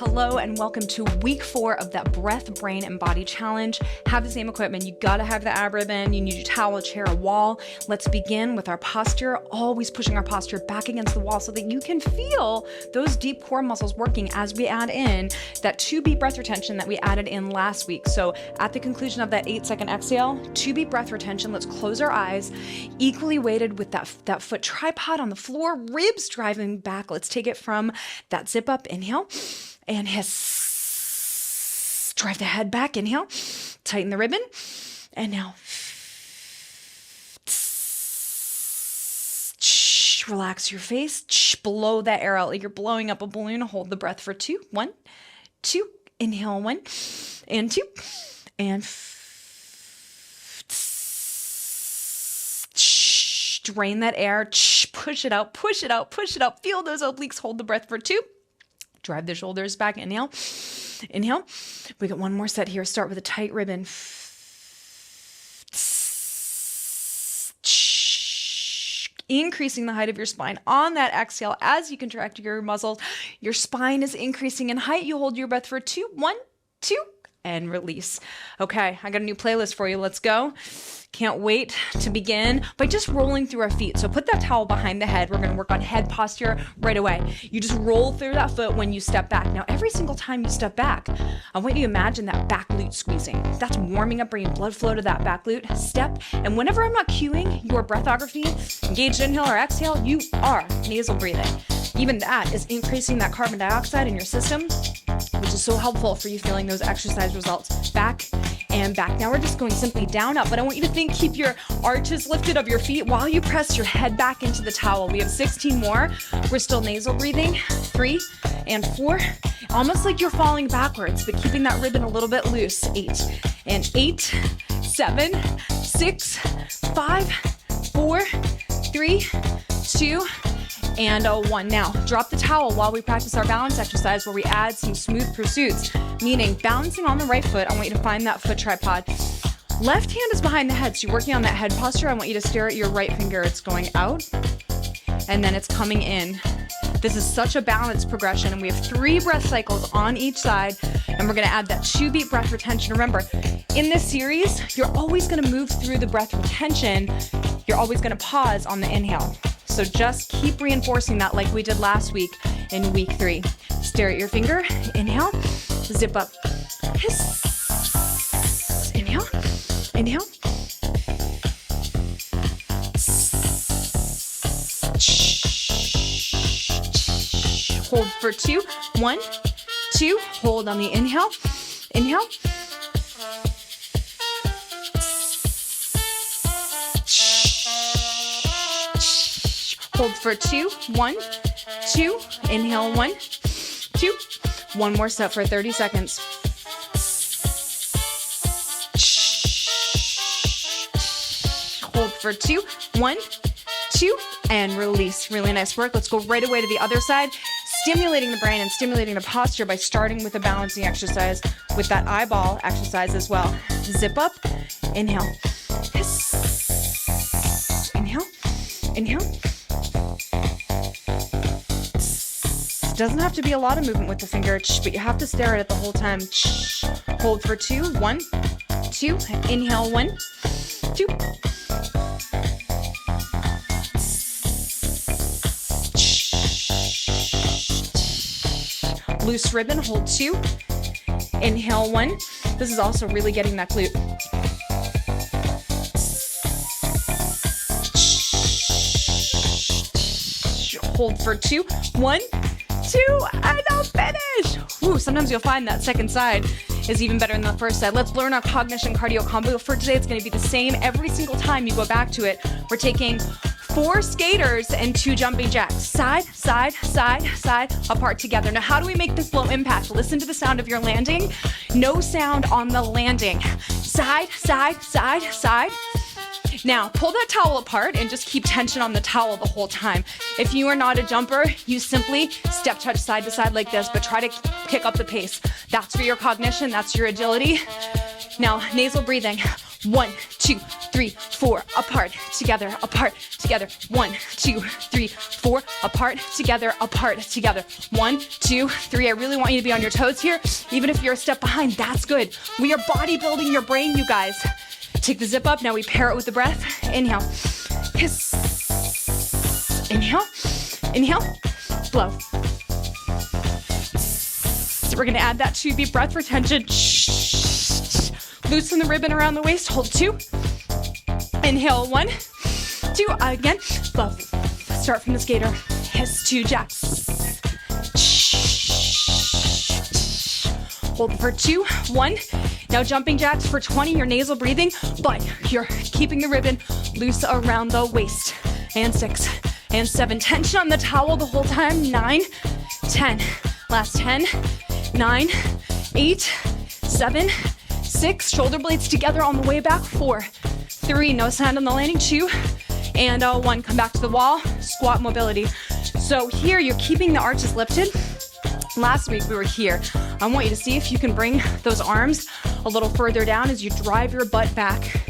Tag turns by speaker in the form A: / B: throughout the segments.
A: Hello and welcome to week 4 of that breath, brain, and body challenge. Have the same equipment. You gotta have the ab ribbon. You need your towel, chair, a wall. Let's begin with our posture, always pushing our posture back against the wall so that you can feel those deep core muscles working as we add in that 2-beat breath retention that we added in last week. So at the conclusion of that 8-second exhale, 2-beat breath retention, let's close our eyes, equally weighted with that foot tripod on the floor, ribs driving back. Let's take it from that zip up, inhale. And hiss, drive the head back, inhale, tighten the ribbon, and now relax your face, blow that air out like you're blowing up a balloon. Hold the breath for 2, 1, 2, inhale 1, and 2, and drain that air, push it out, push it out, push it out, feel those obliques, hold the breath for 2. Drive the shoulders back. Inhale. Inhale. We got one more set here. Start with a tight ribbon. Increasing the height of your spine on that exhale as you contract your muscles. Your spine is increasing in height. You hold your breath for 2, 1, 2, and release. Okay, I got a new playlist for you. Let's go. Can't wait to begin by just rolling through our feet. So put that towel behind the head. We're going to work on head posture right away. You just roll through that foot when you step back. Now, every single time you step back, I want you to imagine that back glute squeezing. That's warming up, bringing blood flow to that back glute. Step, and whenever I'm not cueing your breathography, engaged inhale or exhale, you are nasal breathing. Even that is increasing that carbon dioxide in your system, which is so helpful for you feeling those exercise results. Back and back. Now we're just going simply down, up, but I want you to think, keep your arches lifted of your feet while you press your head back into the towel. We have 16 more. We're still nasal breathing. 3 and 4. Almost like you're falling backwards, but keeping that ribbon a little bit loose. 8 and 8, 7, 6, 5, 4, 3, 2, and 1. Now, drop the towel while we practice our balance exercise where we add some smooth pursuits, meaning balancing on the right foot. I want you to find that foot tripod. Left hand is behind the head, so you're working on that head posture. I want you to stare at your right finger. It's going out, and then it's coming in. This is such a balanced progression, and we have 3 breath cycles on each side, and we're going to add that 2-beat breath retention. Remember, in this series, you're always going to move through the breath retention. You're always going to pause on the inhale. So just keep reinforcing that like we did last week in week 3. Stare at your finger. Inhale. Zip up. Hiss. Inhale. Inhale. Hold for 2. 1, 2. Hold on the inhale. Inhale. Hold for 2, 1, 2. Inhale, 1, 2. One more set for 30 seconds. Hold for 2, 1, 2, and release. Really nice work. Let's go right away to the other side, stimulating the brain and stimulating the posture by starting with a balancing exercise with that eyeball exercise as well. Zip up, inhale, hiss, inhale, inhale. Doesn't have to be a lot of movement with the finger, but you have to stare at it the whole time. Hold for 2, 1, 2. Inhale, 1, 2. Loose ribbon, hold 2. Inhale, 1. This is also really getting that glute. Hold for 2, 1, 2, and I'll finish. Ooh, sometimes you'll find that second side is even better than the first side. Let's learn our Cognition cardio combo. For today, it's going to be the same every single time you go back to it. We're taking 4 skaters and 2 jumping jacks. Side, side, side, side, apart together. Now, how do we make this low impact? Listen to the sound of your landing. No sound on the landing. Side, side, side, side. Now, pull that towel apart and just keep tension on the towel the whole time. If you are not a jumper, you simply step touch side to side like this, but try to pick up the pace. That's for your cognition, that's your agility. Now, nasal breathing. 1, 2, 3, 4, apart, together, apart, together. 1, 2, 3, 4, apart, together, apart, together. 1, 2, 3. I really want you to be on your toes here. Even if you're a step behind, that's good. We are bodybuilding your brain, you guys. Take the zip up. Now we pair it with the breath. Inhale. Hiss. Inhale. Inhale. Blow. So we're going to add that 2 beat breath retention. Loosen the ribbon around the waist. Hold 2. Inhale. 1, 2. Again. Blow. Start from the skater. Hiss 2 jacks. Hold for 2. 1. Now jumping jacks for 20. You're nasal breathing, but you're keeping the ribbon loose around the waist. And 6 and 7. Tension on the towel the whole time. 9, 10. Last 10. 9, 8, 7, 6. Shoulder blades together on the way back. 4, 3. No sand on the landing. 2 and 1. Come back to the wall. Squat mobility. So here you're keeping the arches lifted. Last week we were here. I want you to see if you can bring those arms a little further down as you drive your butt back.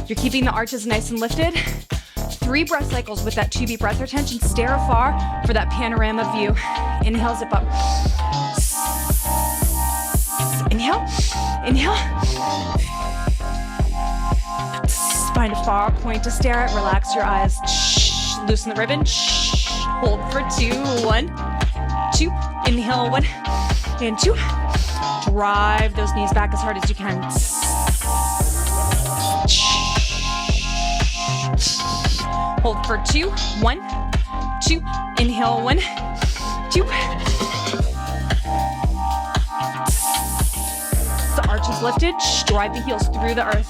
A: You're keeping the arches nice and lifted. 3 breath cycles with that 2 beat breath retention. Stare afar for that panorama view. Inhale, zip up. Inhale, inhale. Find a far point to stare at. Relax your eyes. Loosen the ribbon. Hold for 2. 1, 2. Inhale, 1 and 2. Drive those knees back as hard as you can. Hold for 2. 1, 2. Inhale, 1, 2. The arches lifted. Drive the heels through the earth.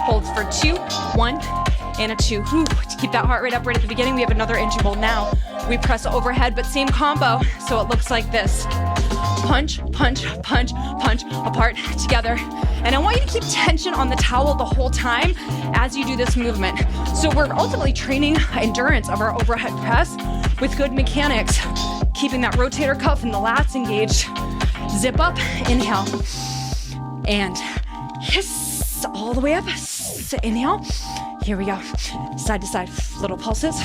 A: Hold for 2. 1 and a 2. Whew. To keep that heart rate up right at the beginning, we have another interval now. We press overhead, but same combo. So it looks like this. Punch, punch, punch, punch, apart, together. And I want you to keep tension on the towel the whole time as you do this movement. So we're ultimately training endurance of our overhead press with good mechanics, keeping that rotator cuff and the lats engaged. Zip up, inhale, and hiss all the way up. Inhale, here we go. Side to side, little pulses.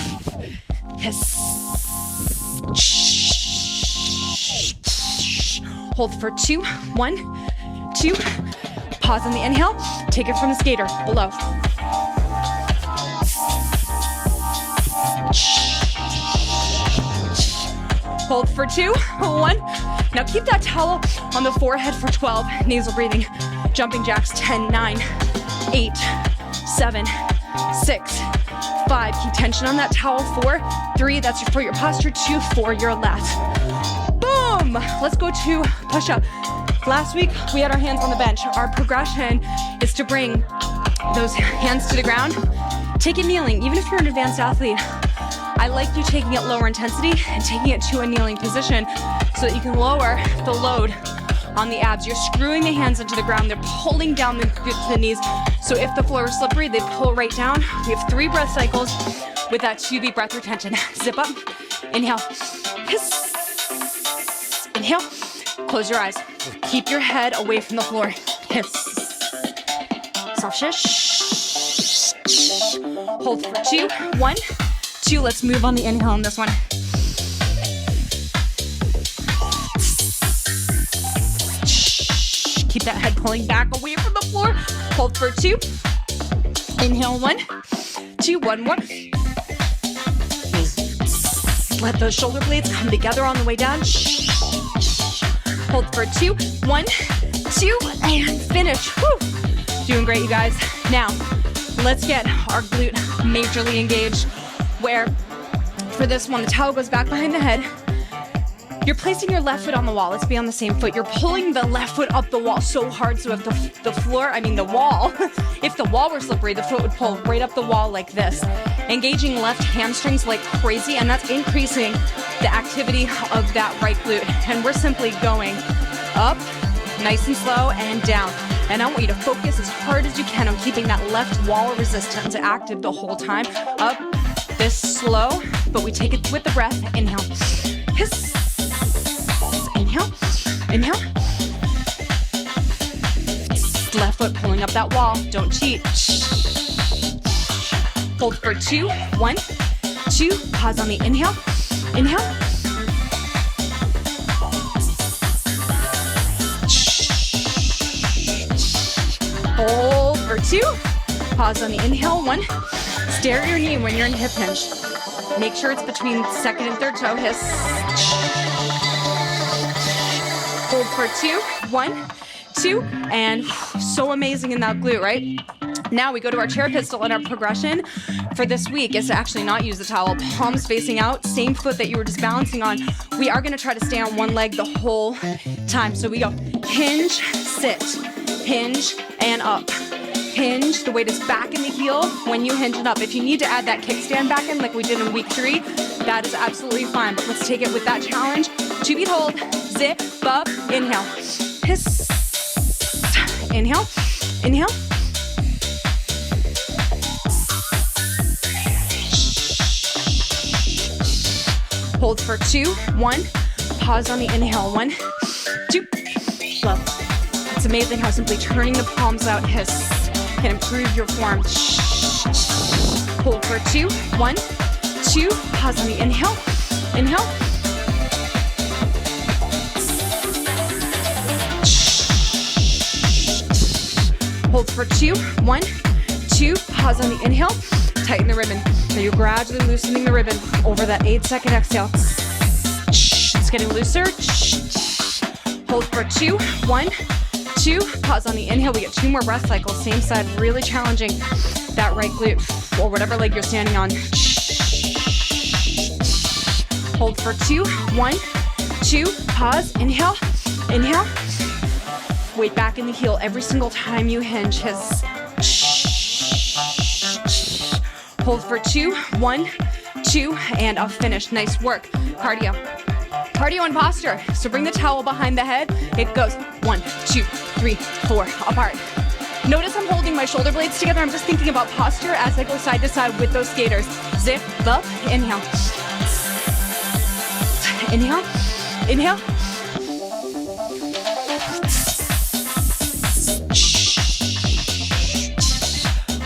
A: Hiss. Hold for 2. 1, 2. Pause on the inhale. Take it from the skater. Below. Hold for 2. 1. Now keep that towel on the forehead for 12. Nasal breathing. Jumping jacks. 10, 9, 8, 7, 6, 5. Keep tension on that towel. 4, 3. That's for your posture. 2 for your lats. Boom! Let's go to push-up. Last week, we had our hands on the bench. Our progression is to bring those hands to the ground. Take it kneeling, even if you're an advanced athlete. I like you taking it lower intensity and taking it to a kneeling position so that you can lower the load on the abs. You're screwing the hands into the ground. They're pulling down the knees. So if the floor is slippery, they pull right down. We have 3 breath cycles with that 2 beat breath retention. Zip up, inhale, hiss, inhale, close your eyes. Keep your head away from the floor. Hiss. Soft shish. Hold for 2. 1, 2. Let's move on the inhale on this one. Keep that head pulling back away from the floor. Hold for 2. Inhale, 1, 2. 1 more. Let those shoulder blades come together on the way down. Hold for 2. 1, 2, and finish. Whew. Doing great, you guys. Now, let's get our glute majorly engaged, where for this one, the towel goes back behind the head. You're placing your left foot on the wall. Let's be on the same foot. You're pulling the left foot up the wall so hard, so if the wall, if the wall were slippery, the foot would pull right up the wall like this. Engaging left hamstrings like crazy, and that's increasing the activity of that right glute. And we're simply going up, nice and slow, and down. And I want you to focus as hard as you can on keeping that left wall resistance active the whole time. Up, this slow, but we take it with the breath. Inhale. Hiss. Inhale. Inhale. Left foot pulling up that wall. Don't cheat. Hold for 2, 1, 2. Pause on the inhale. Inhale. Hold for 2. Pause on the inhale. 1. Stare at your knee when you're in hip hinge. Make sure it's between second and third toe. Hiss. Hold for 2, 1, 2, and so amazing in that glute, right? Now we go to our chair pistol, and our progression for this week is to actually not use the towel. Palms facing out, same foot that you were just balancing on. We are gonna try to stay on one leg the whole time. So we go hinge, sit, hinge, and up. Hinge, the weight is back in the heel when you hinge it up. If you need to add that kickstand back in like we did in week 3, that is absolutely fine. But let's take it with that challenge. 2 beat hold, zip up, inhale. Hiss. Inhale, inhale. Hold for 2, 1. Pause on the inhale. 1, 2. Love. It's amazing how simply turning the palms out, hiss, can improve your form. Hold for 2, 1, 2. Pause on the inhale. Inhale. Hold for 2, 1, 2. Pause on the inhale. Tighten the ribbon. So you're gradually loosening the ribbon over that 8-second exhale. It's getting looser. Hold for 2, 1, 2. Pause on the inhale. We get 2 more breath cycles. Same side, really challenging that right glute or whatever leg you're standing on. Hold for 2, 1, 2. Pause. Inhale. Inhale. Weight back in the heel every single time you hinge. Hold for 2, 1, 2, and I'll finish. Nice work. Cardio. Cardio and posture. So bring the towel behind the head. It goes 1, 2, 3, 4, apart. Notice I'm holding my shoulder blades together. I'm just thinking about posture as I go side to side with those skaters. Zip up, inhale. Inhale, inhale.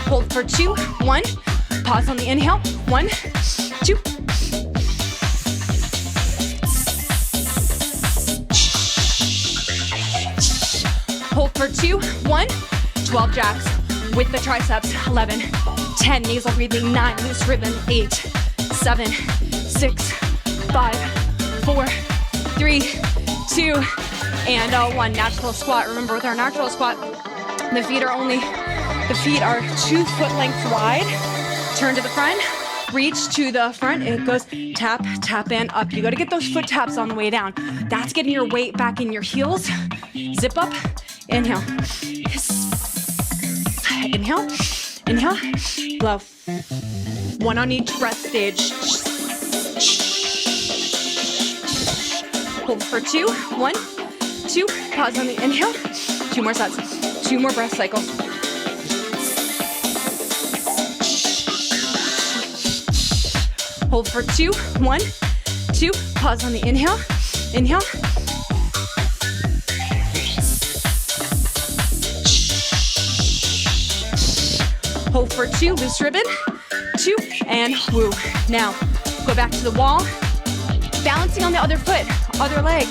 A: Hold for 2, 1. Pause on the inhale. 1, 2. Hold for 2, 1. 12 jacks with the triceps. 11, 10, nasal breathing. 9, loose ribbon. 8, 7, 6, 5, 4, 3, 2, and 1. Natural squat. Remember, with our natural squat, the feet are 2 foot lengths wide. Turn to the front, reach to the front. It goes tap, tap, and up. You got to get those foot taps on the way down. That's getting your weight back in your heels. Zip up, inhale. Inhale, inhale, blow. 1 on each breath stage. Hold for 2, 1, 2. Pause on the inhale. 2 more sets. 2 more breath cycles. Hold for 2, 1, 2. Pause on the inhale. Inhale. Hold for 2, loose ribbon. 2, and woo. Now, go back to the wall. Balancing on the other foot, other leg,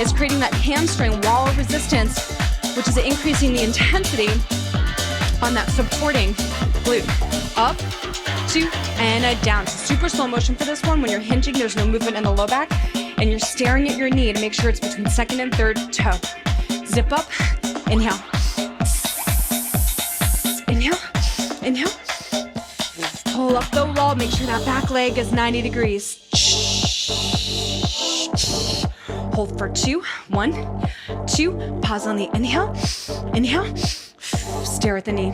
A: is creating that hamstring wall of resistance, which is increasing the intensity on that supporting glute. Up, 2, and down. So super slow motion for this one. When you're hinging, there's no movement in the low back, and you're staring at your knee to make sure it's between second and third toe. Zip up, inhale. Inhale, inhale. Pull up the wall, make sure that back leg is 90 degrees. Hold for 2, 1, 2. Pause on the inhale. Inhale. Stare at the knee.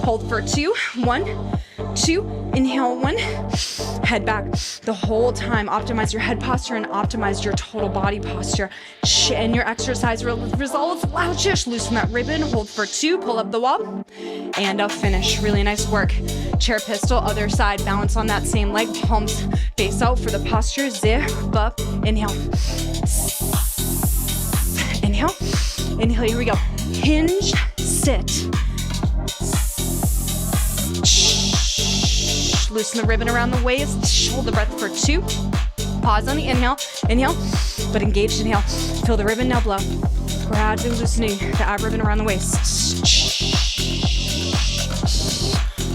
A: Hold for 2, 1, 2. Inhale, 1. Head back the whole time. Optimize your head posture and optimize your total body posture. And your exercise results. Loud shush. Loosen that ribbon. Hold for 2. Pull up the wall. And I'll finish. Really nice work. Chair pistol, other side. Balance on that same leg. Palms face out for the posture. Zip up. Inhale. Inhale. Inhale. Here we go. Hinge, sit. Loosen the ribbon around the waist. Hold the breath for 2. Pause on the inhale. Inhale, but engaged inhale. Feel the ribbon, now blow. Gradually loosening the ab ribbon around the waist.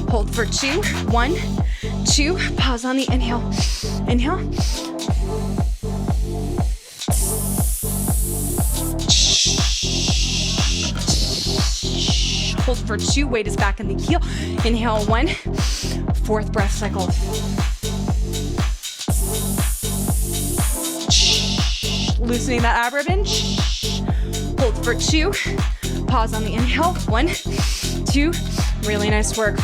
A: Hold for 2. 1, 2. Pause on the inhale. Inhale. Hold for 2. Weight is back in the heel. Inhale, 1. 4th breath cycle. Loosening that ab ribbon. Hold for 2. Pause on the inhale. 1, 2. Really nice work.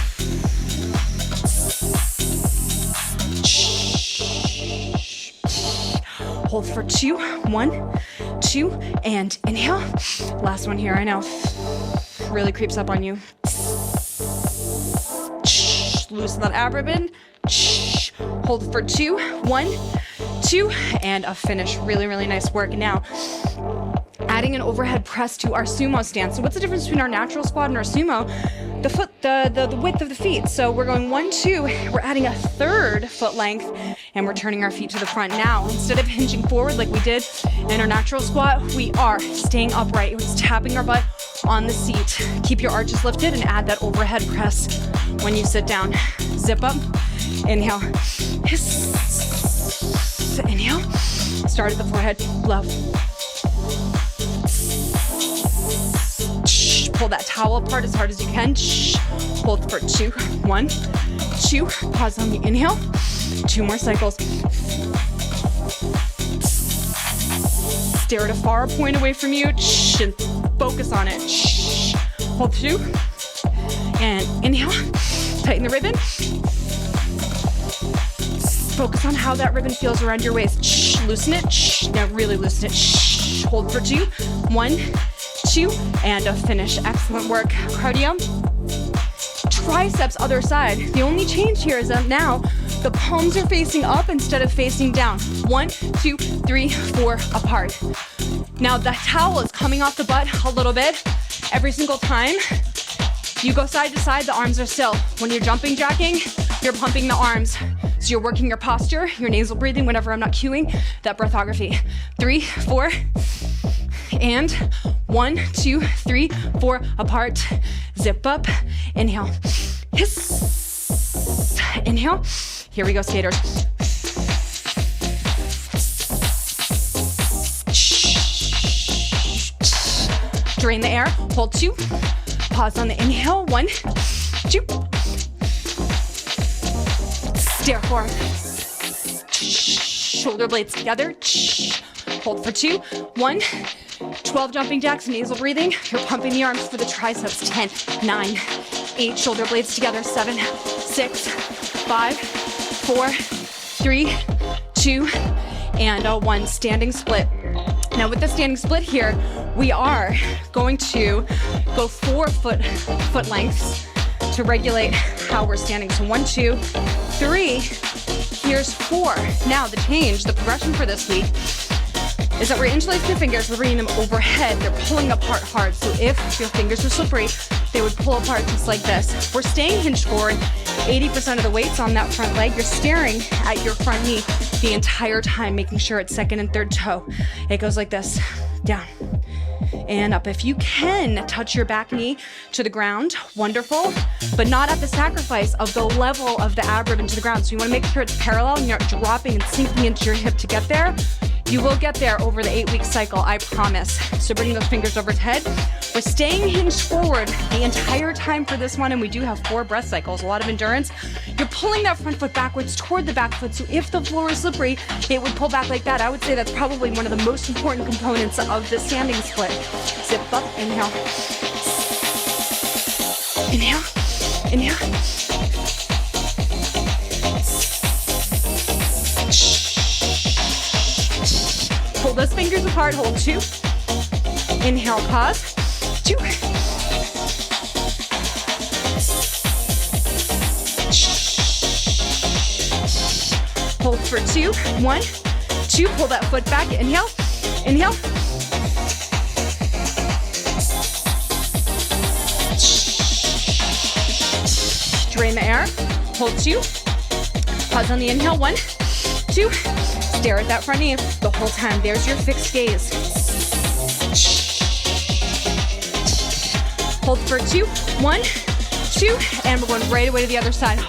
A: Hold for 2. 1, 2, and inhale. Last one here, I know. Really creeps up on you. Loosen that ab ribbon. Hold for 2. 1, 2, and a finish. Really, really nice work. Now, adding an overhead press to our sumo stance. So what's the difference between our natural squat and our sumo? The width of the feet. So we're going 1, 2, we're adding a 3rd foot length, and we're turning our feet to the front. Now, instead of hinging forward like we did in our natural squat, we are staying upright. It's tapping our butt on the seat. Keep your arches lifted and add that overhead press when you sit down. Zip up, inhale, hiss, inhale, start at the forehead, blow. Pull that towel apart as hard as you can. Hold for 2. 1, 2. Pause on the inhale. 2 more cycles. Stare at a far point away from you and focus on it. Hold 2. And inhale. Tighten the ribbon. Focus on how that ribbon feels around your waist. Loosen it. Now really loosen it. Hold for 2. 1, 2, and a finish. Excellent work. Cardio. Triceps, other side. The only change here is that now the palms are facing up instead of facing down. 1, 2, 3, 4 apart. Now the towel is coming off the butt a little bit. Every single time you go side to side, the arms are still. When you're jumping jacking, you're pumping the arms. So you're working your posture, your nasal breathing whenever I'm not cueing that breathography. 3, 4, and 1, 2, 3, 4 apart. Zip up, inhale, hiss, inhale. Here we go, skaters. Drain the air, hold 2. Pause on the inhale, 1, 2. Stare forward. Shoulder blades together. Hold for 2, 1. 12 jumping jacks, nasal breathing. You're pumping the arms for the triceps. 10, 9, 8. Shoulder blades together. 7, 6, 5, 4, 3, 2, and a 1. Standing split. Now with the standing split here, we are going to go 4 foot lengths to regulate how we're standing. So 1, 2, 3. Here's 4. Now the change, the progression for this week is that we're interlacing your fingers, we're bringing them overhead, they're pulling apart hard. So if your fingers are slippery, they would pull apart just like this. We're staying hinged forward. 80% of the weight's on that front leg. You're staring at your front knee the entire time, making sure it's 2nd and 3rd toe. It goes like this, down and up. If you can touch your back knee to the ground, wonderful, but not at the sacrifice of the level of the ab ribbon to the ground. So you wanna make sure it's parallel and you're not dropping and sinking into your hip to get there. You will get there over the 8-week cycle, I promise. So bring those fingers overhead. We're staying hinged forward the entire time for this one, and we do have 4 breath cycles, a lot of endurance. You're pulling that front foot backwards toward the back foot, so if the floor is slippery, it would pull back like that. I would say that's probably one of the most important components of the standing split. Zip up, inhale. Inhale, inhale. Pull those fingers apart, hold 2. Inhale, pause, 2. for 2, 1, 2. Pull that foot back. Inhale, inhale. Drain the air. Hold 2. Pause on the inhale. 1, 2. Stare at that front knee the whole time. There's your fixed gaze. Hold for 2, 1, 2, and we're going right away to the other side.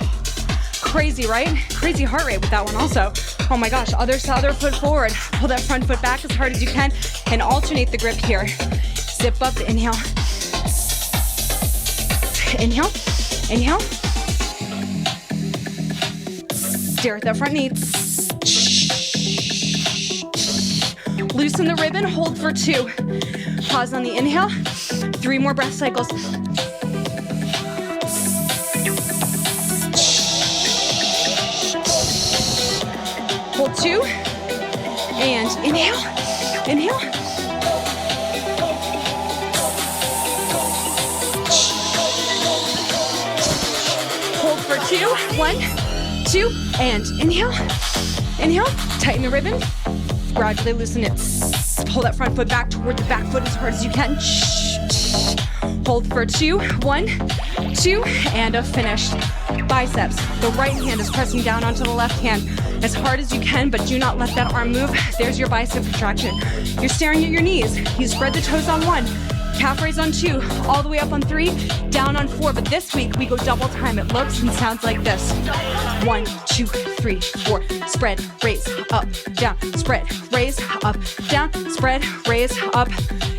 A: Crazy, right? Crazy heart rate with that one also. Oh my gosh, other foot forward. Pull that front foot back as hard as you can and alternate the grip here. Zip up, inhale. Inhale, inhale. Stare at that front knee. Loosen the ribbon, hold for 2. Pause on the inhale. 3 more breath cycles. Hold 2. And inhale, inhale. Hold for 2. 1, 2, and inhale, inhale. Tighten the ribbon. Gradually loosen it. Pull that front foot back toward the back foot as hard as you can. Hold for 2, 1, 2, and a finish. Biceps. The right hand is pressing down onto the left hand as hard as you can, but do not let that arm move. There's your bicep contraction. You're staring at your knees. You spread the toes on 1, calf raise on 2, all the way up on 3, down on 4. But this week we go double time. It looks and sounds like this. 1, 2, 3, 4. Spread, raise, up, down. Spread, raise, up, down. Spread, raise, up.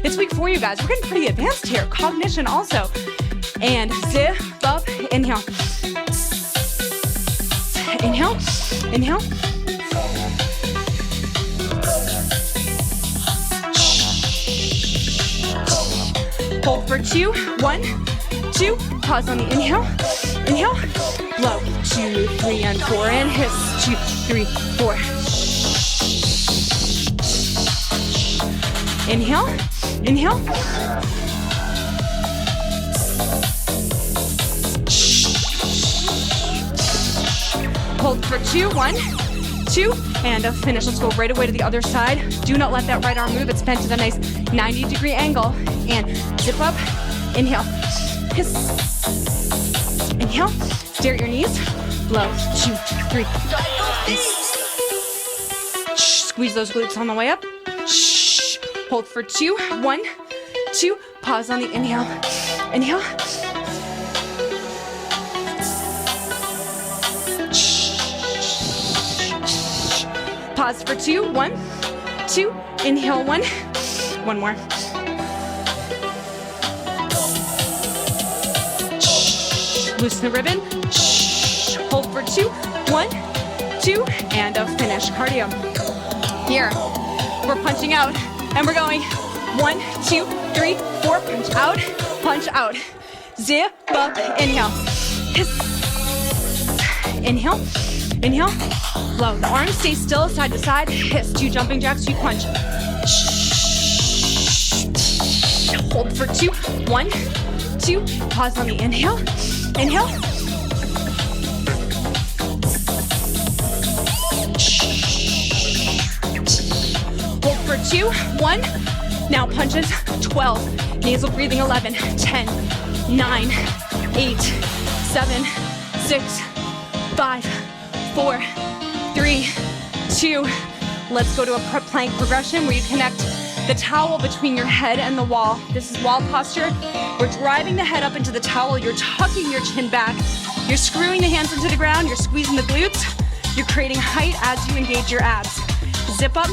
A: It's week 4, you guys. We're getting pretty advanced here. Cognition also. And zip up, inhale. Inhale, inhale. Hold for 2, 1, 2. Pause on the inhale. Inhale. Blow. 2, 3, and 4. And hiss. 2, 3, 4. Inhale. Inhale. Hold for 2, 1, 2, and a finish. Let's go right away to the other side. Do not let that right arm move. It's bent at a nice 90-degree angle. And zip up. Inhale. Hiss. Inhale. Stare at your knees. Blow. 2, 3. Hiss. Squeeze those glutes on the way up. Hold for 2, 1, 2. Pause on the inhale. Inhale. Pause for 2, 1, 2. Inhale, 1. One more. Loosen the ribbon. Hold for 2, 1, 2, and a finish. Cardio. Here, we're punching out, and we're going 1, 2, 3, 4. Punch out, punch out. Zip up. Inhale. Hiss. Inhale. Inhale. Blow. The arms stay still, side to side. Hiss. 2 jumping jacks. 2 punch. Hold for 2, 1, 2. Pause on the inhale. Inhale. Hold for 2, 1. Now punches. 12. Nasal breathing. 11, 10, 9, 8, 7, 6, 5, 4, 3, 2. Let's go to a plank progression where you connect the towel between your head and the wall. This is wall posture. We're driving the head up into the towel. You're tucking your chin back. You're screwing the hands into the ground. You're squeezing the glutes. You're creating height as you engage your abs. Zip up.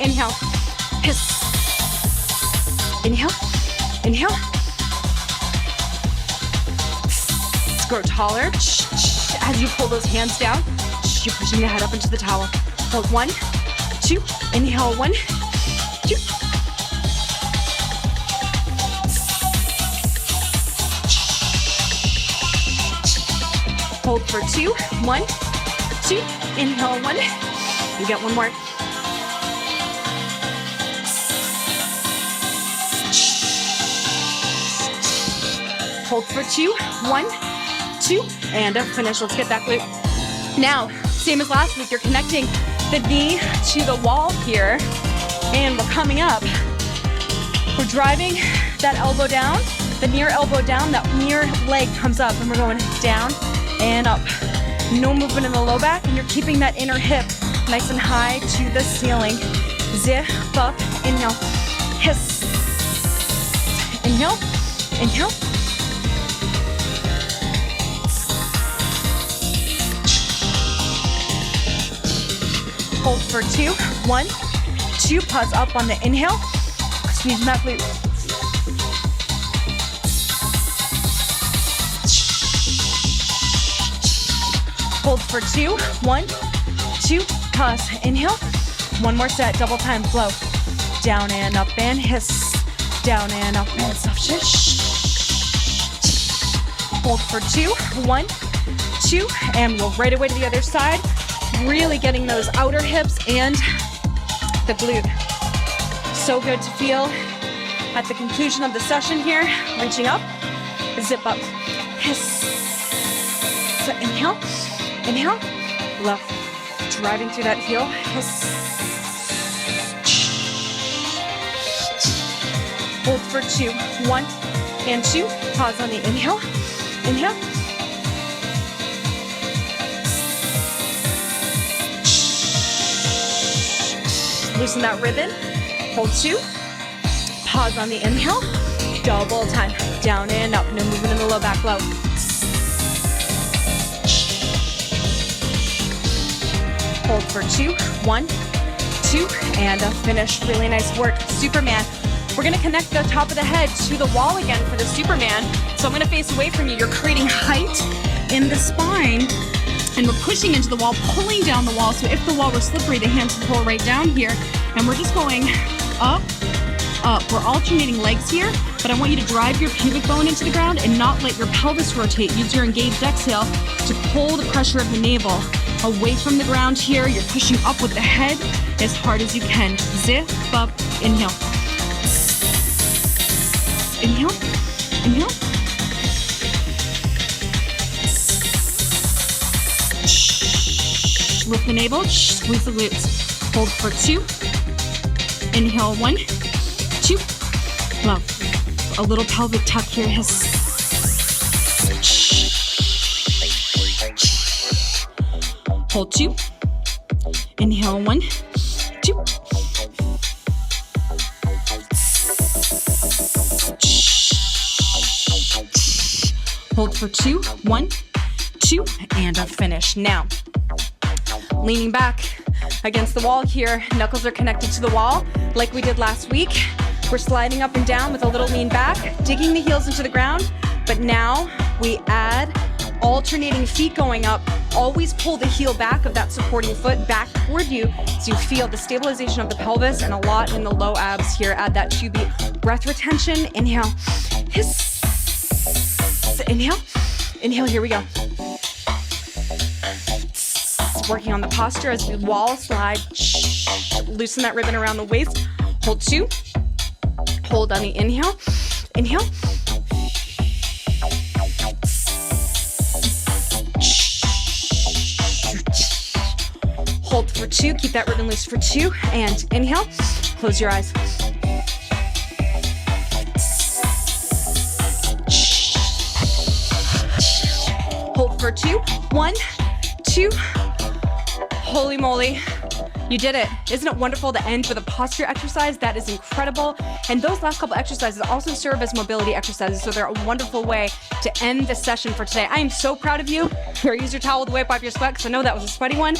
A: Inhale. Hiss. Inhale. Inhale. Grow taller. As you pull those hands down, you're pushing the head up into the towel. Hold 1, 2. Inhale. 1, 2. Hold for 2, 1, 2. Inhale. 1. You get one more. Hold for 2, 1, 2, and a finish. Let's get that glute. Now, Same as last week, you're connecting the knee to the wall here, and we're coming up. We're driving that elbow down, the near elbow down, that near leg comes up, and we're going down and up. No movement in the low back, and you're keeping that inner hip nice and high to the ceiling. Zip up, inhale, hiss. Inhale, inhale. Hold for 2, 1, 2, pause up on the inhale. Squeeze that glute. Hold for 2, 1, 2, pause, inhale. One more set, double time, flow. Down and up and hiss. Down and up and soft shish. Hold for 2, 1, 2, and we'll right away to the other side. Really getting those outer hips and the glute. So good to feel at the conclusion of the session here. Reaching up, zip up, hiss. So inhale, inhale, left. Driving through that heel, hiss. Hold for 2, 1 and 2. Pause on the inhale. Inhale. Loosen that ribbon. Hold 2. Pause on the inhale. Double time. Down and up. No movement in the low back low. Hold for 2, 1, 2, and finish. Really nice work. Superman. We're gonna connect the top of the head to the wall again for the Superman. So I'm gonna face away from you. You're creating height in the spine, and we're pushing into the wall, pulling down the wall. So if the wall were slippery, the hands will pull right down here. And we're just going up, up. We're alternating legs here, but I want you to drive your pubic bone into the ground and not let your pelvis rotate. Use your engaged exhale to pull the pressure of the navel away from the ground here. You're pushing up with the head as hard as you can. Zip up, inhale. Inhale, inhale. Lift the navel, squeeze the glutes. Hold for 2. Inhale, 1, 2. Love. A little pelvic tuck here. Hold 2. Inhale, 1, 2. Hold for 2, 1, 2, and finish. Now, leaning back against the wall here, knuckles are connected to the wall like we did last week. We're sliding up and down with a little lean back, digging the heels into the ground, but now we add alternating feet going up. Always pull the heel back of that supporting foot back toward you so you feel the stabilization of the pelvis and a lot in the low abs here. Add that 2 beat breath retention. Inhale, hiss. Inhale, inhale, here we go. Working on the posture as we wall slide. Loosen that ribbon around the waist. Hold 2. Hold on the inhale. Inhale. Hold for 2. Keep that ribbon loose for 2. And inhale. Close your eyes. Hold for 2. 1, 2. Holy moly. You did it. Isn't it wonderful to end with a posture exercise? That is incredible. And those last couple exercises also serve as mobility exercises, so they're a wonderful way to end the session for today. I am so proud of you. Here, use your towel to wipe off your sweat, because I know that was a sweaty one.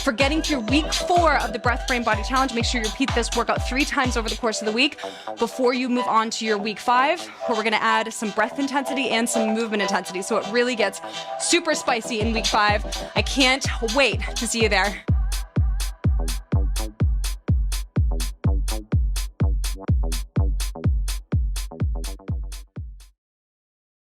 A: For getting through week 4 of the Breath Frame Body Challenge, make sure you repeat this workout 3 times over the course of the week before you move on to your week 5, where we're gonna add some breath intensity and some movement intensity. So it really gets super spicy in week 5. I can't wait to see you there.